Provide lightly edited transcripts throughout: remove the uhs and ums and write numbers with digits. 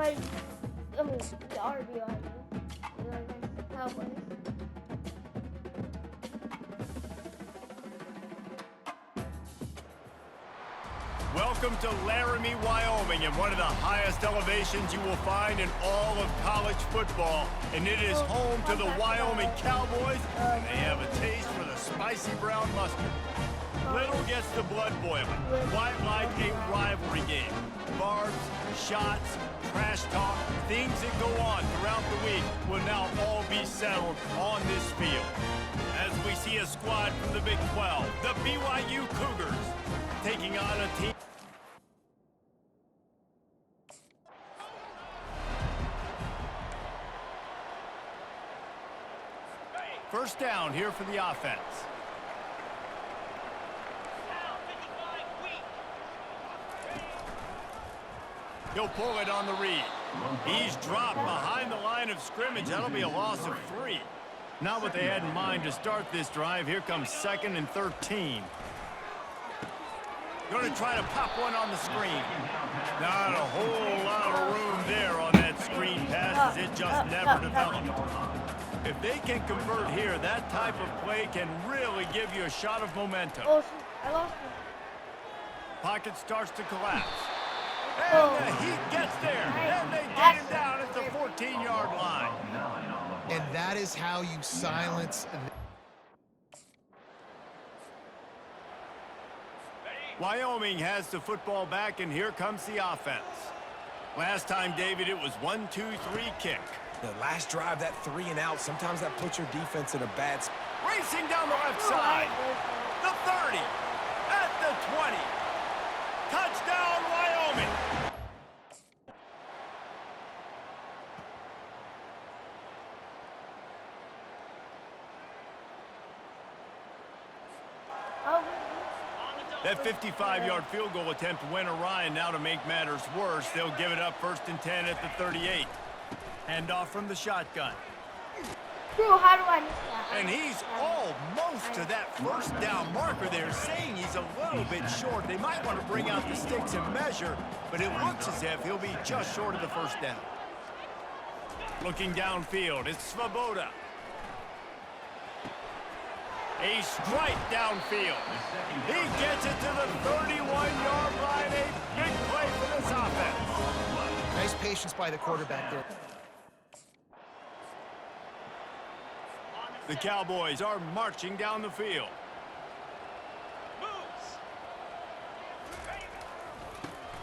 But I mean, we are BYU. We're against the Cowboys. Welcome to Laramie, Wyoming, and one of the highest elevations you will find in all of college football. And it is home to the Wyoming Cowboys, and they have a taste for the spicy brown mustard. Little gets the blood boiling, quite like a rivalry game. Barbs, shots, trash talk, things that go on throughout the week will now all be settled on this field. As we see a squad from the Big 12, the BYU Cougars, taking on a team. First down here for the offense. He'll pull it on the read. He's dropped behind the line of scrimmage. That'll be a loss of 3. Not what they had in mind to start this drive. Here comes 2nd and 13. Going to try to pop one on the screen. Not a whole lot of room there on that screen pass, as it just never developed. If they can convert here, that type of play can really give you a shot of momentum. Oh, I lost him. Pocket starts to collapse. And the heat gets there. And they get him down at the 14-yard line. And that is how you silence. Wyoming has the football back, and here comes the offense. Last time, David, it was 1-2-3 kick. The last drive, that 3 and out, sometimes that puts your defense in a bad spot. Racing down the left side. The 30. At the 20. Touchdown, Wyoming. That 55-yard field goal attempt went awry, and now to make matters worse, they'll give it up 1st and 10 at the 38. Handoff from the shotgun. Bro, how do I miss that? And he's almost to that first down marker there, saying he's a little bit short. They might want to bring out the sticks and measure, but it looks as if he'll be just short of the first down. Looking downfield, it's Svoboda. A strike downfield. He gets it to the 31-yard line. A big play for this offense. Nice patience by the quarterback there. The Cowboys are marching down the field.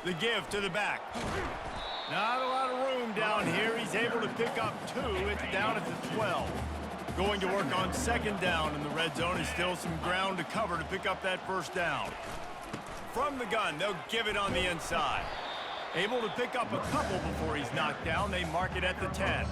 The give to the back. Not a lot of room down here. He's able to pick up 2. It's down at the 12. Going to work on 2nd down in the red zone. Is still some ground to cover to pick up that first down. From the gun, they'll give it on the inside. Able to pick up a couple before he's knocked down. They mark it at the 10.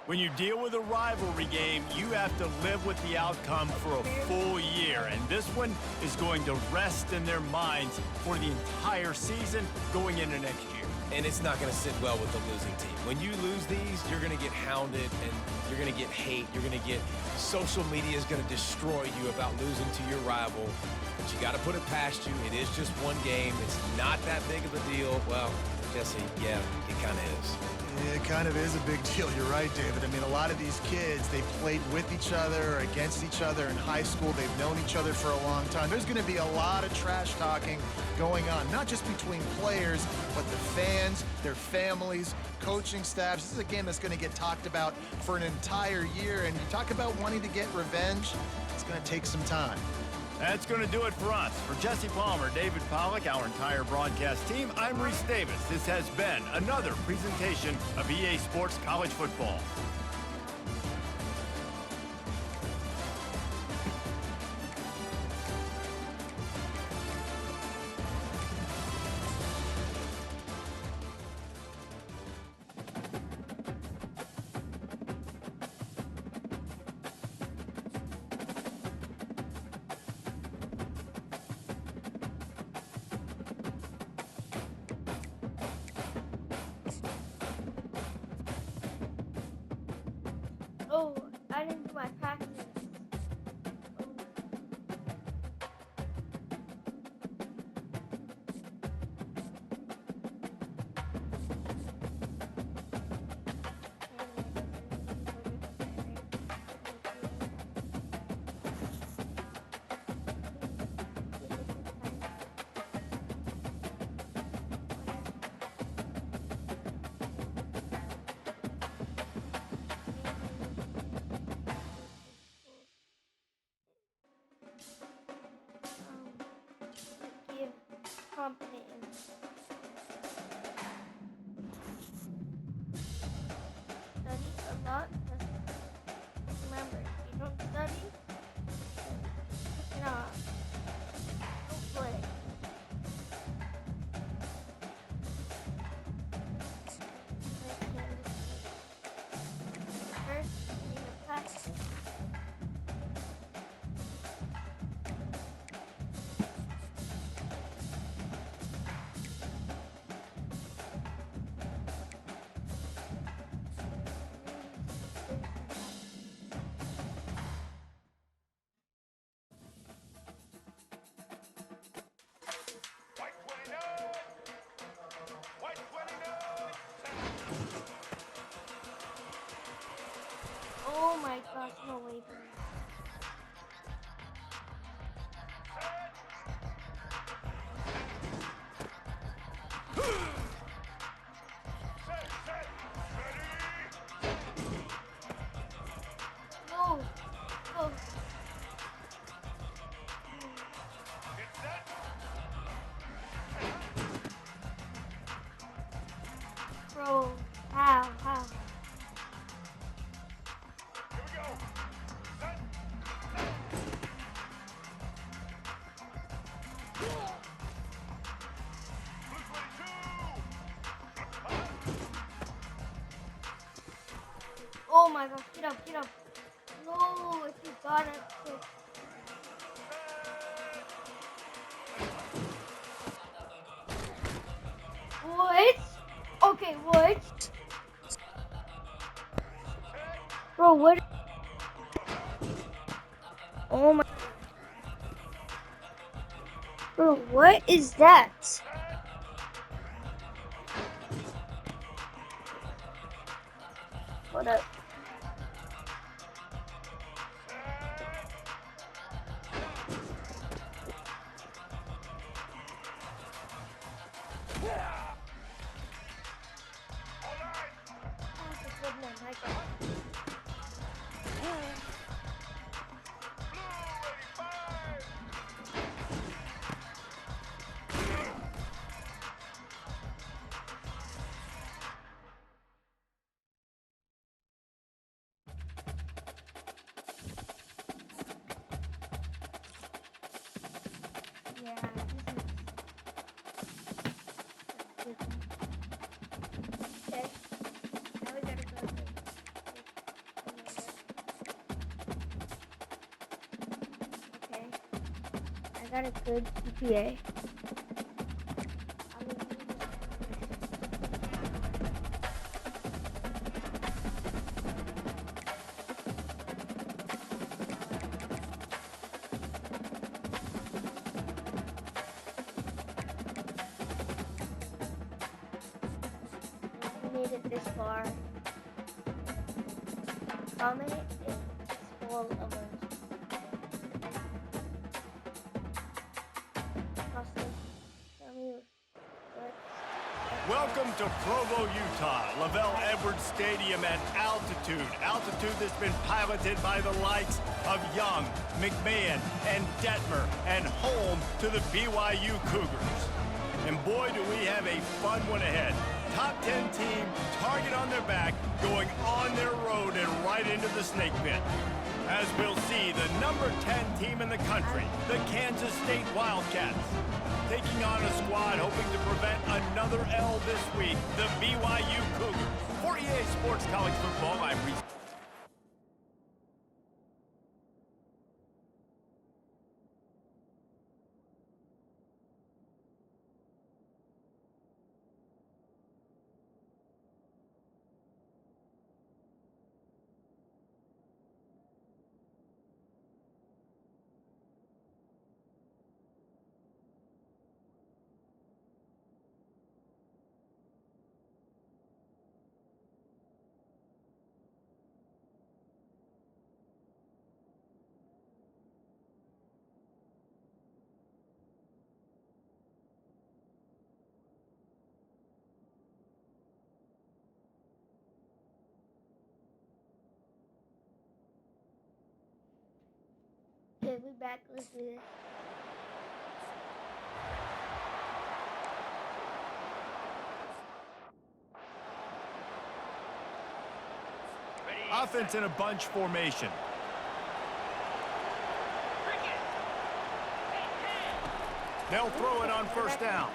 When you deal with a rivalry game, you have to live with the outcome for a full year. And this one is going to rest in their minds for the entire season going into next year. And it's not going to sit well with the losing team. When you lose these, you're going to get hounded, and you're going to get hate. You're going to get social media is going to destroy you about losing to your rival. But you got to put it past you. It is just one game. It's not that big of a deal. Well, Jesse, yeah, it kind of is. It kind of is a big deal. You're right, David. I mean, a lot of these kids, they played with each other or against each other in high school. They've known each other for a long time. There's going to be a lot of trash talking going on, not just between players, but the fans, their families, coaching staffs. This is a game that's going to get talked about for an entire year. And you talk about wanting to get revenge, it's going to take some time. That's going to do it for us. For Jesse Palmer, David Pollack, our entire broadcast team, I'm Reese Davis. This has been another presentation of EA Sports College Football. competent in study a lot. Remember, if you don't study, you cannot don't play. First, you need to practice. Oh my gosh, no way. No. No. Bro, how? Oh my gosh, get up. No, if you got it. What? Okay, what? Bro, what? Oh my. Bro, what is that? Hold up. That's a good one, I got it. Yeah, this is okay. Now we gotta go to okay. I got a good GPA. Made it this far. Comment if it's full of us. Austin, tell me what. Welcome to Provo, Utah, Lavelle Edwards Stadium at altitude. Altitude that's been piloted by the likes of Young, McMahon, and Detmer, and home to the BYU Cougars. And boy, do we have a fun one ahead. Top 10 team, target on their back, going on their road and right into the snake pit. As we'll see, the number 10 team in the country, the Kansas State Wildcats, taking on a squad hoping to prevent another L this week, the BYU Cougars. For EA Sports College Football, I'm Reese. Okay, we back. Let's do this. Offense in a bunch formation. They'll throw it on first down.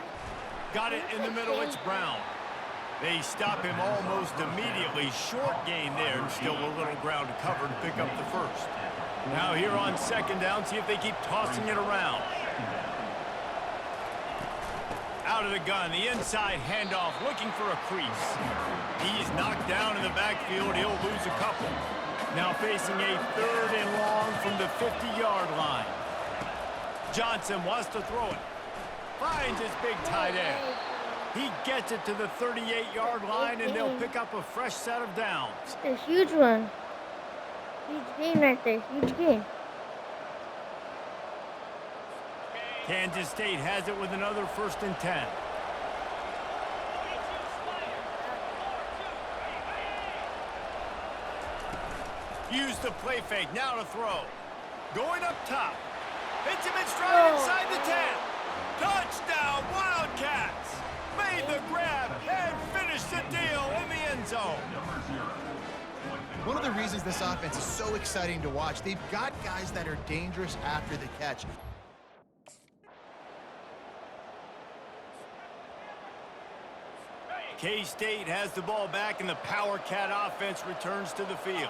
Got it in the middle, it's Brown. They stop him almost immediately. Short gain there, and still a little ground to cover to pick up the first. Now here on second down, see if they keep tossing it around. Out of the gun, the inside handoff, looking for a crease. He's knocked down in the backfield. He'll lose a couple. Now facing a 3rd and long from the 50-yard line. Johnson wants to throw it. Finds his big tight end. He gets it to the 38-yard line, and they'll pick up a fresh set of downs. A huge one. Huge game right there. Huge game. Kansas State has it with another 1st and 10. Use the play fake. Now to throw. Going up top. Hits him in stride inside the 10. Touchdown, Wildcats. Made the grab and finished the deal in the end zone. One of the reasons this offense is so exciting to watch, they've got guys that are dangerous after the catch. K-State has the ball back, and the Power Cat offense returns to the field.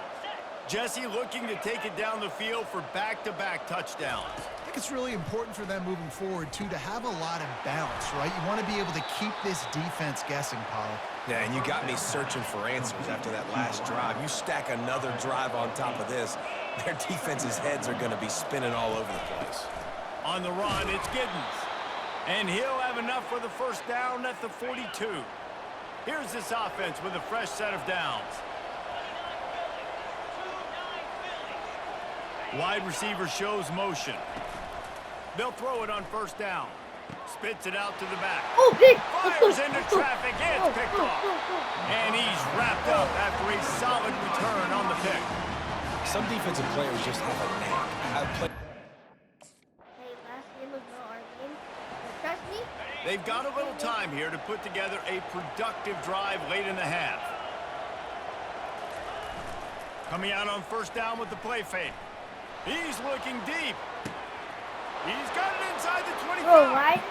Jesse looking to take it down the field for back-to-back touchdowns. I think it's really important for them moving forward, too, to have a lot of balance, right? You want to be able to keep this defense guessing, Pollock. Yeah, and you got me searching for answers after that last drive. You stack another drive on top of this, their defense's heads are going to be spinning all over the place. On the run, it's Giddens. And he'll have enough for the first down at the 42. Here's this offense with a fresh set of downs. Wide receiver shows motion. They'll throw it on first down. Spits it out to the back. Oh, big. Fires into traffic. It's picked off. And he's wrapped up after a solid return on the pick. Some defensive players just have a knack. Hey, last game was not our game. But trust me. They've got a little time here to put together a productive drive late in the half. Coming out on first down with the play fake. He's looking deep. He's got it inside the 25. Oh, right?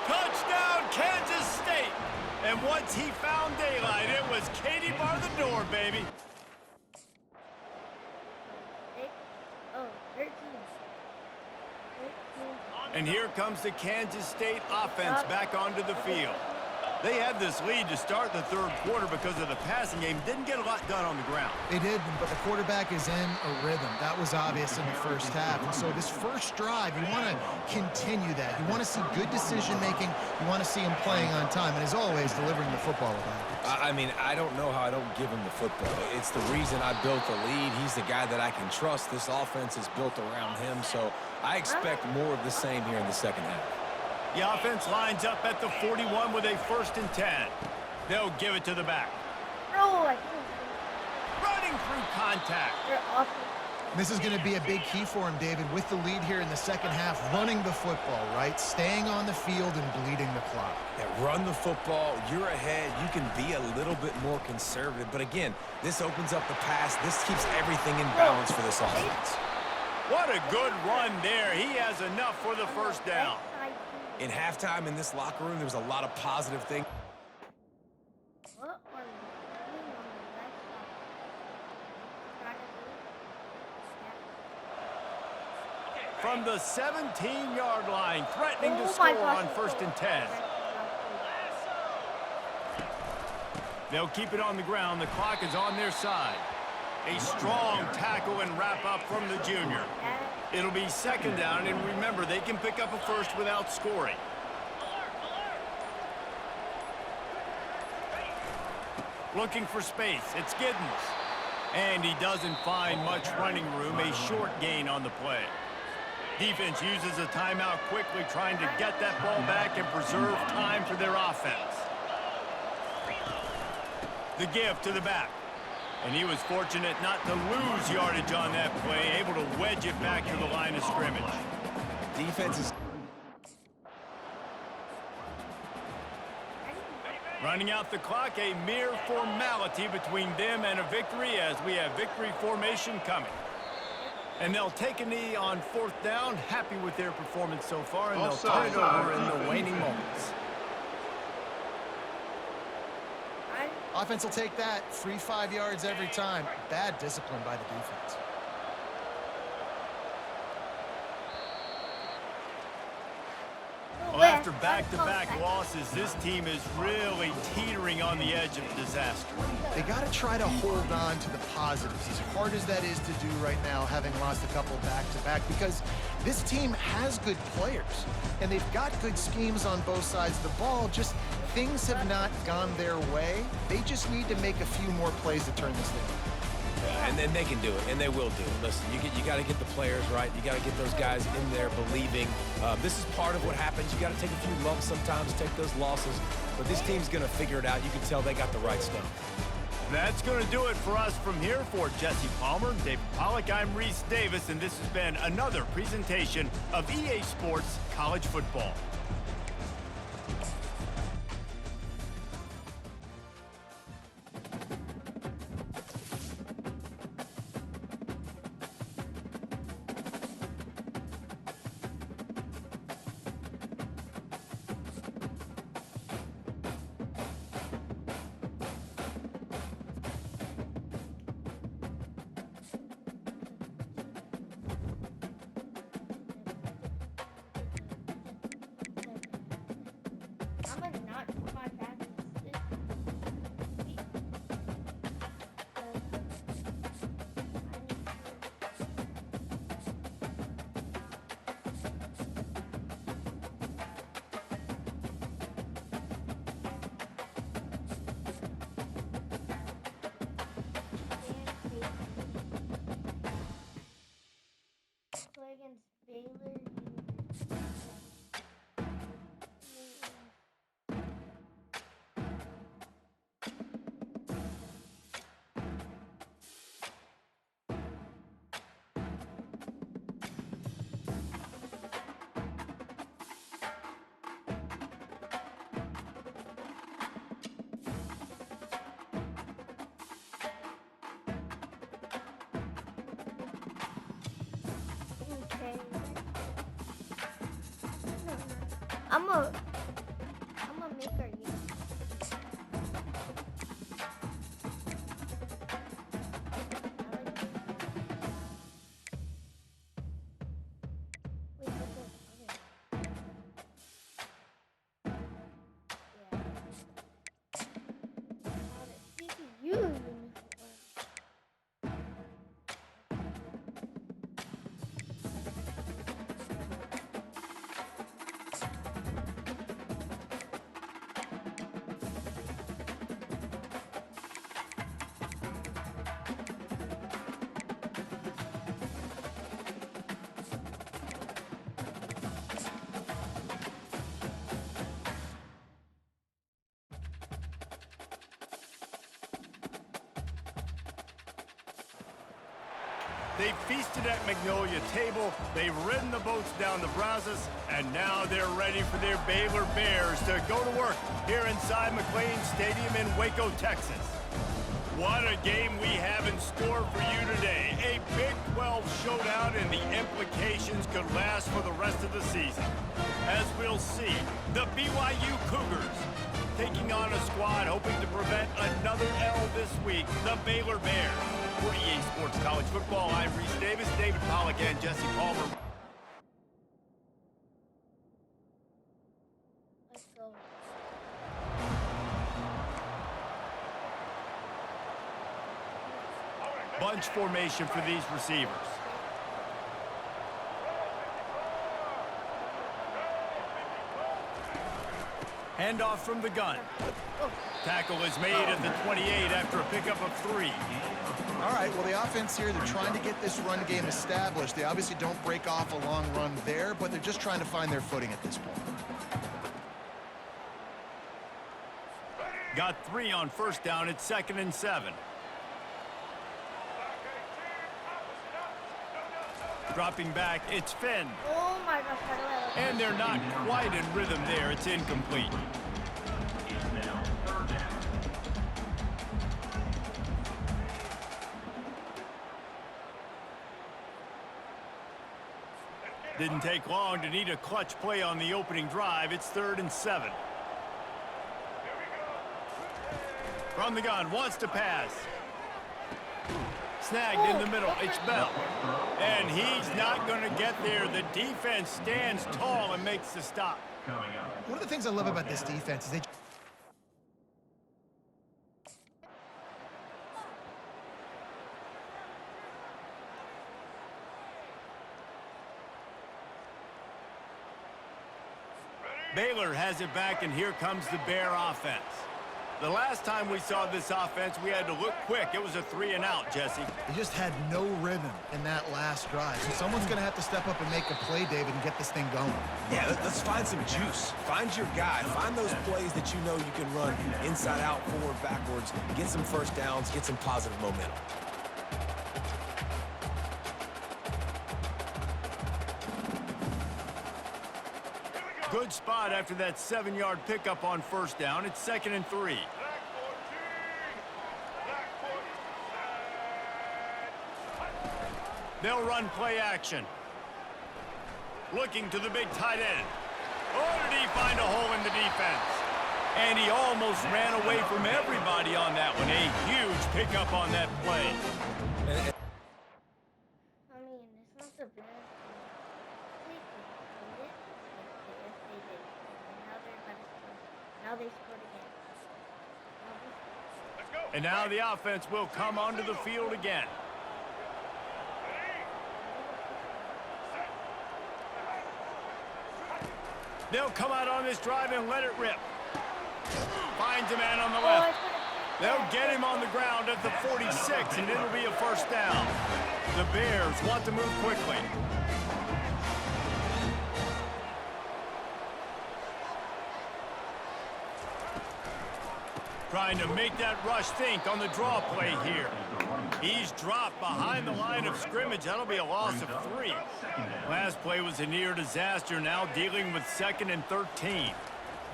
Touchdown, Kansas State. And once he found daylight, it was Katie bar the door, baby. Oh, 13. And here comes the Kansas State offense back onto the field. They had this lead to start the 3rd quarter because of the passing game. Didn't get a lot done on the ground. They did, but the quarterback is in a rhythm. That was obvious in the first half. And so this first drive, you want to continue that. You want to see good decision-making. You want to see him playing on time. And as always, delivering the football with accuracy. I mean, I don't know how I don't give him the football. It's the reason I built the lead. He's the guy that I can trust. This offense is built around him, so I expect more of the same here in the second half. The offense lines up at the 41 with a 1st and 10. They'll give it to the back. Oh, I Running through contact. They're awful. This is going to be a big key for him, David, with the lead here in the second half, running the football, right? Staying on the field and bleeding the clock. Yeah, run the football. You're ahead. You can be a little bit more conservative. But again, this opens up the pass. This keeps everything in balance for this offense. What a good run there. He has enough for the first down. In halftime in this locker room, there was a lot of positive things. What are we doing on the left side? From the 17-yard line, threatening to Oh score my gosh. on 1st and 10. They'll keep it on the ground. The clock is on their side. A strong tackle and wrap up from the junior. It'll be second down, and remember, they can pick up a first without scoring. Looking for space. It's Giddens. And he doesn't find much running room. A short gain on the play. Defense uses a timeout quickly, trying to get that ball back and preserve time for their offense. The give to the back. And he was fortunate not to lose yardage on that play, able to wedge it back to the line of scrimmage. Defense is... Running out the clock, a mere formality between them and a victory as we have victory formation coming. And they'll take a knee on 4th down, happy with their performance so far, and they'll turn it over in the waning moments. Offense will take that. Free 5 yards every time. Bad discipline by the defense. Well, after back-to-back losses, this team is really teetering on the edge of disaster. They got to try to hold on to the positives, as hard as that is to do right now, having lost a couple back-to-back, because this team has good players, and they've got good schemes on both sides of the ball. Just things have not gone their way. They just need to make a few more plays to turn this thing. And then they can do it, and they will do it. Listen, you got to get the players right. You got to get those guys in there believing. This is part of what happens. You got to take a few lumps sometimes, take those losses. But this team's going to figure it out. You can tell they got the right stuff. That's going to do it for us from here. For Jesse Palmer, David Pollack, I'm Reese Davis, and this has been another presentation of EA Sports College Football. I'm gonna not put my back this week. Play against Baylor. Okay. I'm gonna make her use. Wait, okay. Yeah. Now the CPU uniform. They've feasted at Magnolia Table, they've ridden the boats down the Brazos, and now they're ready for their Baylor Bears to go to work here inside McLean Stadium in Waco, Texas. What a game we have in store for you today. A Big 12 showdown, and the implications could last for the rest of the season. As we'll see, the BYU Cougars taking on a squad hoping to prevent another L this week, the Baylor Bears. For EA Sports College Football, I'm Reese Davis, David Pollack, and Jesse Palmer. Let's go. Bunch formation for these receivers. Handoff from the gun. Tackle is made at the 28 after a pickup of 3. All right, well, the offense here, they're trying to get this run game established. They obviously don't break off a long run there, but they're just trying to find their footing at this point. Got 3 on first down. It's 2nd and 7. Dropping back, it's Finn. Oh my gosh, And they're not quite in rhythm there. It's incomplete. Didn't take long to need a clutch play on the opening drive. It's 3rd and 7. From the gun, wants to pass. Snagged in the middle, it's Bell. And he's not going to get there. The defense stands tall and makes the stop. One of the things I love about this defense is they... Baylor has it back, and here comes the Bear offense. The last time we saw this offense, we had to look quick. It was a 3-and-out, Jesse. They just had no rhythm in that last drive. So someone's going to have to step up and make a play, David, and get this thing going. Yeah, let's find some juice. Find your guy. Find those plays that you know you can run inside out, forward, backwards. Get some first downs. Get some positive momentum. Good spot after that 7-yard pickup on first down. It's 2nd and 3. They'll run play action. Looking to the big tight end. Oh, did he find a hole in the defense? And he almost ran away from everybody on that one. A huge pickup on that play. I mean, it's not the best. Now they scored again. And now the offense will come onto the field again. They'll come out on this drive and let it rip. Finds a man on the left. They'll get him on the ground at the 46, and it'll be a first down. The Bears want to move quickly. Trying to make that rush think on the draw play here. He's dropped behind the line of scrimmage. That'll be a loss of 3. Last play was a near disaster, now dealing with 2nd and 13.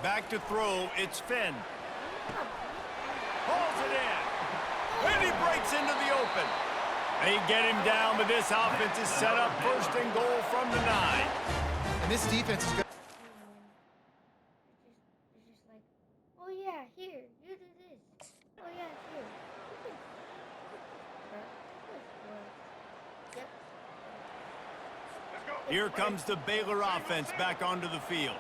Back to throw, it's Finn. Pulls it in. And he breaks into the open. They get him down, but this offense is set up 1st and goal from the 9. And this defense is good. It's just like, oh yeah, here, you do this. Oh yeah, here. Here comes the Baylor offense back onto the field.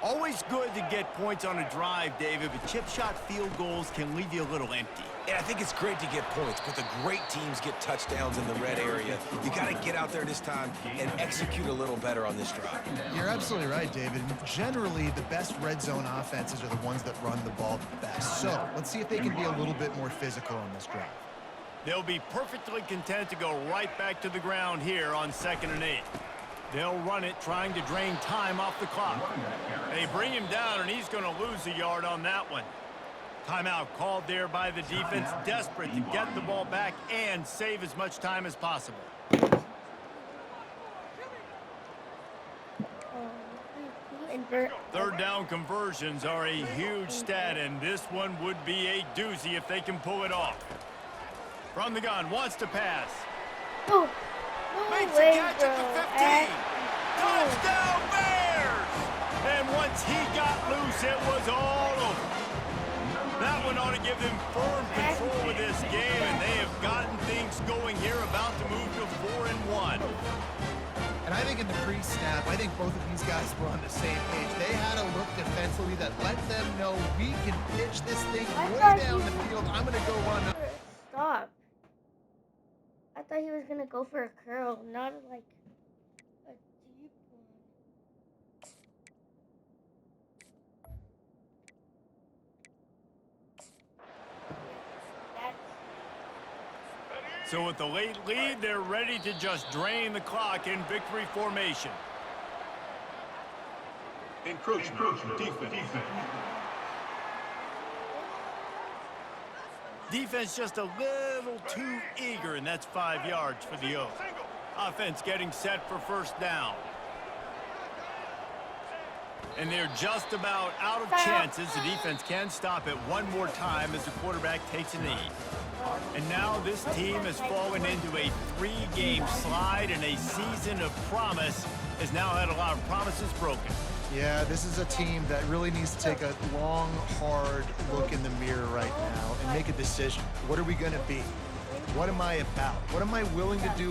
Always good to get points on a drive, David, but chip shot field goals can leave you a little empty. And I think it's great to get points, but the great teams get touchdowns in the red area. You got to get out there this time and execute a little better on this drive. You're absolutely right, David. Generally, the best red zone offenses are the ones that run the ball the best. So let's see if they can be a little bit more physical on this drive. They'll be perfectly content to go right back to the ground here on 2nd and 8. They'll run it, trying to drain time off the clock. They bring him down, and he's going to lose a yard on that one. Timeout called there by the defense, desperate to get the ball back and save as much time as possible. 3rd down conversions are a huge stat, and this one would be a doozy if they can pull it off. From the gun, wants to pass. Oh. Makes a catch at the 15. Touchdown Bears! And once he got loose, it was all over. That one ought to give them firm control of this game, and they have gotten things going here, about to move to 4-1. And I think in the pre-snap, I think both of these guys were on the same page. They had a look defensively that let them know we can pitch this thing way down the field. I'm going to go run. Stop. I thought he was going to go for a curl, not like a deep one. So with the late lead, they're ready to just drain the clock in victory formation. Encroachment. Defense. Defense just a little too eager, and that's 5 yards for the Oaks. Offense getting set for first down. And they're just about out of chances. The defense can stop it one more time as the quarterback takes a knee. And now this team has fallen into a 3-game slide, and a season of promise has now had a lot of promises broken. Yeah, this is a team that really needs to take a long, hard look in the mirror right now and make a decision. What are we going to be? What am I about? What am I willing to do